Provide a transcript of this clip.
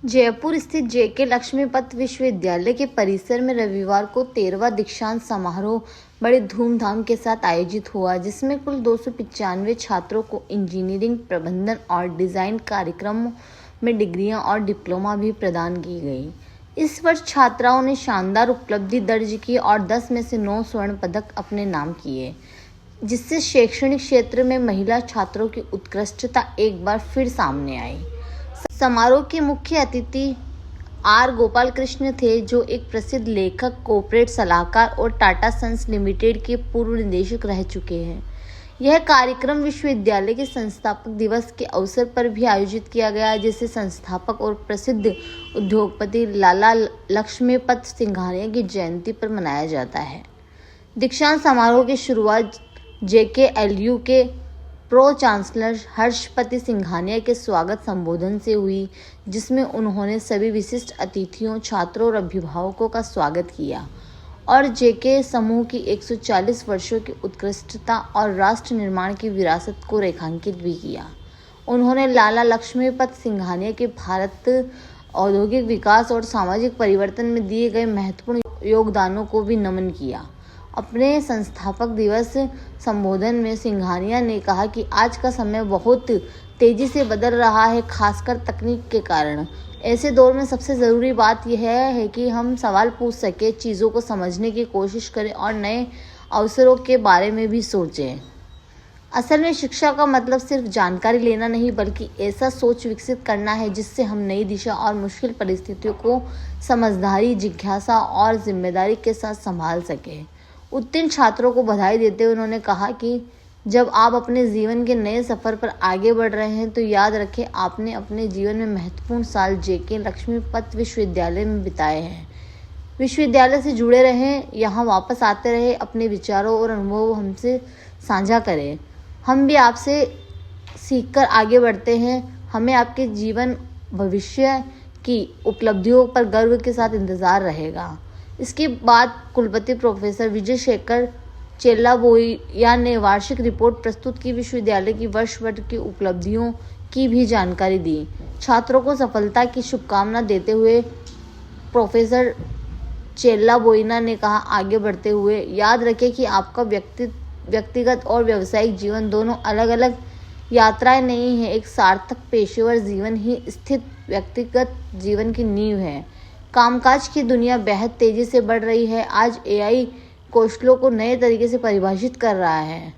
जयपुर स्थित जेके लक्ष्मीपत विश्वविद्यालय के परिसर में रविवार को 13वां दीक्षांत समारोह बड़े धूमधाम के साथ आयोजित हुआ, जिसमें कुल 295 छात्रों को इंजीनियरिंग, प्रबंधन और डिजाइन कार्यक्रमों में डिग्रियां और डिप्लोमा भी प्रदान की गई। इस वर्ष छात्राओं ने शानदार उपलब्धि दर्ज की और 10 में से 9 स्वर्ण पदक अपने नाम किए, जिससे शैक्षणिक क्षेत्र में महिला छात्रों की उत्कृष्टता एक बार फिर सामने आई। समारोह के मुख्य अतिथि आर गोपाल कृष्ण थे, जो एक प्रसिद्ध लेखक, कॉर्पोरेट सलाहकार और टाटा सन्स लिमिटेड के पूर्व निदेशक रह चुके हैं। यह कार्यक्रम विश्वविद्यालय के संस्थापक दिवस के अवसर पर भी आयोजित किया गया, जिसे संस्थापक और प्रसिद्ध उद्योगपति लाला लक्ष्मीपत सिंघानिया की जयंती पर मनाया जाता है। दीक्षांत समारोह की शुरुआत जेकेएलयू के प्रो चांसलर हर्षपति सिंघानिया के स्वागत संबोधन से हुई, जिसमें उन्होंने सभी विशिष्ट अतिथियों, छात्रों और अभिभावकों का स्वागत किया और जेके समूह की 140 वर्षों की उत्कृष्टता और राष्ट्र निर्माण की विरासत को रेखांकित भी किया। उन्होंने लाला लक्ष्मीपत सिंघानिया के भारत औद्योगिक विकास और सामाजिक परिवर्तन में दिए गए महत्वपूर्ण योगदानों को भी नमन किया। अपने संस्थापक दिवस संबोधन में सिंघानिया ने कहा कि आज का समय बहुत तेजी से बदल रहा है, खासकर तकनीक के कारण। ऐसे दौर में सबसे ज़रूरी बात यह है कि हम सवाल पूछ सकें, चीज़ों को समझने की कोशिश करें और नए अवसरों के बारे में भी सोचें। असल में शिक्षा का मतलब सिर्फ जानकारी लेना नहीं, बल्कि ऐसा सोच विकसित करना है जिससे हम नई दिशा और मुश्किल परिस्थितियों को समझदारी, जिज्ञासा और जिम्मेदारी के साथ संभाल सकें। उत्तीर्ण छात्रों को बधाई देते हुए उन्होंने कहा कि जब आप अपने जीवन के नए सफ़र पर आगे बढ़ रहे हैं तो याद रखें, आपने अपने जीवन में महत्वपूर्ण साल जेके लक्ष्मीपत विश्वविद्यालय में बिताए हैं। विश्वविद्यालय से जुड़े रहें, यहाँ वापस आते रहे, अपने विचारों और अनुभव हमसे साझा करें। हम भी आपसे सीखकर आगे बढ़ते हैं। हमें आपके जीवन भविष्य की उपलब्धियों पर गर्व के साथ इंतज़ार रहेगा। इसके बाद कुलपति प्रोफेसर विजय शेखर चेल्लाबोया ने वार्षिक रिपोर्ट प्रस्तुत की, विश्वविद्यालय की वर्ष भर की उपलब्धियों की भी जानकारी दी। छात्रों को सफलता की शुभकामना देते हुए प्रोफेसर चेल्लाबोया ने कहा, आगे बढ़ते हुए याद रखें कि आपका व्यक्तिगत और व्यावसायिक जीवन दोनों अलग अलग यात्राएं नहीं है। एक सार्थक पेशेवर जीवन ही स्थित व्यक्तिगत जीवन की नींव है। कामकाज की दुनिया बेहद तेजी से बढ़ रही है। आज एआई कौशलों को नए तरीके से परिभाषित कर रहा है।